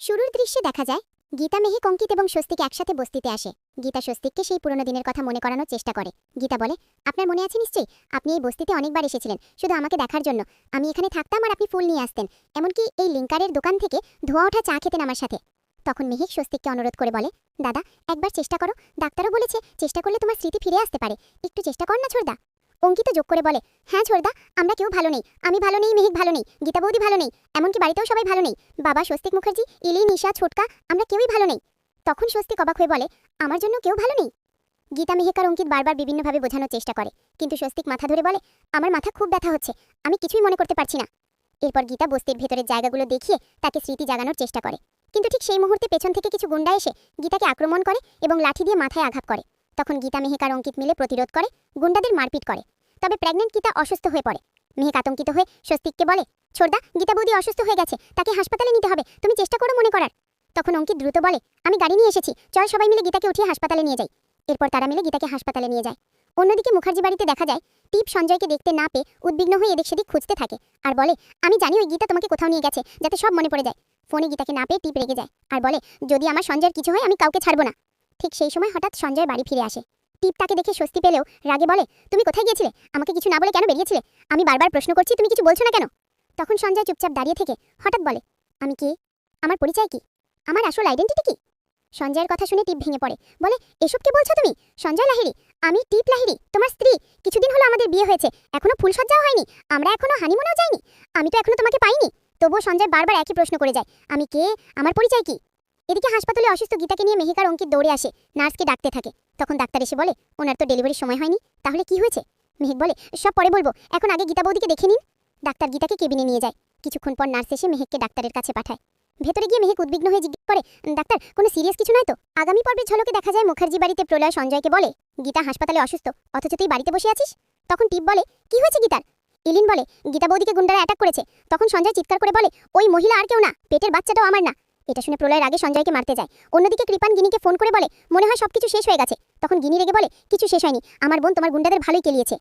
শুরুর দৃশ্যে দেখা যায় গীতা, মেহেক, অঙ্কিত এবং স্বস্তিক একসাথে বস্তিতে আসে। গীতা স্বস্তিককে সেই পুরনো দিনের কথা মনে করানোর চেষ্টা করে। গীতা বলে, আপনার মনে আছে নিশ্চয়ই, আপনি এই বস্তিতে অনেকবার এসেছিলেন শুধু আমাকে দেখার জন্য। আমি এখানে থাকতাম আর আপনি ফুল নিয়ে আসতেন, এমনকি এই লিঙ্কারের দোকান থেকে ধোয়া ওঠা চা খেতেন আমার সাথে। তখন মেহেক স্বস্তিককে অনুরোধ করে বলে, দাদা একবার চেষ্টা করো, ডাক্তারও বলেছে চেষ্টা করলে তোমার স্মৃতি ফিরে আসতে পারে, একটু চেষ্টা কর না ছোড়দা। অঙ্কিত যোগ করে বলে, হ্যাঁ ছোড়দা, আমরা কেউ ভালো নেই, আমি ভালো নেই, মেহেক ভালো নেই, গীতা বৌদি ভালো নেই, এমনকি বাড়িতেও সবাই ভালো নেই, বাবা, স্বস্তিক মুখার্জি, ইলি, নিশা, ছোটকা, আমরা কেউই ভালো নেই। তখন স্বস্তিক অবাক হয়ে বলে, আমার জন্য কেউ ভালো নেই? গীতা, মেহেক আর অঙ্কিত বারবার বিভিন্নভাবে বোঝানোর চেষ্টা করে, কিন্তু স্বস্তিক মাথা ধরে বলে, আমার মাথা খুব ব্যথা হচ্ছে, আমি কিছুই মনে করতে পারছি না। এরপর গীতা বস্তির ভেতরের জায়গাগুলো দেখিয়ে তাকে স্মৃতি জাগানোর চেষ্টা করে, কিন্তু ঠিক সেই মুহূর্তে পেছন থেকে কিছু গুন্ডা এসে গীতাকে আক্রমণ করে এবং লাঠি দিয়ে মাথায় আঘাত করে। তখন গীতা, মেহেক আর অঙ্কিত মিলে প্রতিরোধ করে, গুন্ডাদের মারপিট করে। তবে প্রেগন্যান্ট গীতা অসুস্থ হয়ে পড়ে। মেহেক আতঙ্কিত হয়ে স্বস্তিককে বলে, ছোড়দা, গীতা বৌদি অসুস্থ হয়ে গেছে, তাকে হাসপাতালে নিতে হবে, তুমি চেষ্টা করো মনে করার। তখন অঙ্কিত দ্রুত বলে, আমি গাড়ি নিয়ে এসেছি, চল সবাই মিলে গীতাকে উঠিয়ে হাসপাতালে নিয়ে যাই। এরপর তারা মিলে গীতাকে হাসপাতালে নিয়ে যায়। অন্যদিকে মুখার্জি বাড়িতে দেখা যায় টিপ সঞ্জয়কে দেখতে না পেয়ে উদ্বিগ্ন হয়ে এদিক সেদিক খুঁজতে থাকে আর বলে, আমি জানি ওই গীতা তোমাকে কোথাও নিয়ে গেছে যাতে সব মনে পড়ে যায়। ফোনে গীতাকে না পেয়ে টিপ রেগে যায় আর বলে, যদি আমার সঞ্জয়ের কিছু হয় আমি কাউকে ছাড়বো না। ঠিক সেই সময় হঠাৎ সঞ্জয় বাড়ি ফিরে আসে। টিপ তাকে দেখে স্বস্তি পেলেও রাগে বলে, তুমি কোথায় গিয়েছিলে, আমাকে কিছু না বলে কেন বেরিয়েছিলে, আমি বারবার প্রশ্ন করছি তুমি কিছু বলছো না কেন? তখন সঞ্জয় চুপচাপ দাঁড়িয়ে থেকে হঠাৎ বলে, আমি কে, আমার পরিচয় কি, আমার আসল আইডেন্টিটি কি? সঞ্জয়ের কথা শুনে টিপ ভেঙে পড়ে, বলে, এসব কি বলছো তুমি? সঞ্জয় লাহিড়ী, আমি টিপ লাহিড়ী, তোমার স্ত্রী। কিছুদিন হলো আমাদের বিয়ে হয়েছে, এখনো ফুলসজ্জাও হয়নি, আমরা এখনো হানিমুনেও যাইনি, আমি তো এখনো তোমাকে পাইনি। তবুও সঞ্জয় বারবার একই প্রশ্ন করে যায়, আমি কে, আমার পরিচয় কি? এদিকে হাসপাতালে অসুস্থ গীতাকে নিয়ে মেহেক আর অঙ্কিত দৌড়ে আসে, নার্সকে ডাকতে থাকে। তখন ডাক্তার এসে বলে, ওনার তো ডেলিভারির সময় হয়নি, তাহলে কি হয়েছে? মেহেক বলে, সব পরে বলবো, এখন আগে গীতা বৌদিকে দেখে নিন। ডাক্তার গীতাকে কেবিনে নিয়ে যায়। কিছুক্ষণ পর নার্স এসে মেহেককে ডাক্তারের কাছে পাঠায়। ভেতরে গিয়ে মেহেক উদ্বিগ্ন হয়ে জিজ্ঞেস করে, ডাক্তার কোনো সিরিয়াস কিছু নয় তো? আগামী পর্বের ঝলকে দেখা যায় মুখার্জি বাড়িতে প্রলয় সঞ্জয়কে বলে, গীতা হাসপাতালে অসুস্থ, অথচ তুই বাড়িতে বসে আছিস। তখন টিপ বলে, কি হয়েছে গীতার? ইলিন বলে, গীতা বৌদিকে গুন্ডারা অ্যাটাক করেছে। তখন সঞ্জয় চিৎকার করে বলে, ওই মহিলা আর কেউ না, পেটের বাচ্চাটাও আমার না। এটা শুনে প্রলয়ের আগে সঞ্জয়কে মারতে যায়। অন্যদিকে কৃপান গিনিকে ফোন করে বলে, মনে হয় সবকিছু শেষ হয়ে গেছে। তখন গিনি রেগে বলে, কিছু শেষ হয়নি, আমার বোন তোমার গুন্ডাদের ভালোই কেলিয়েছে।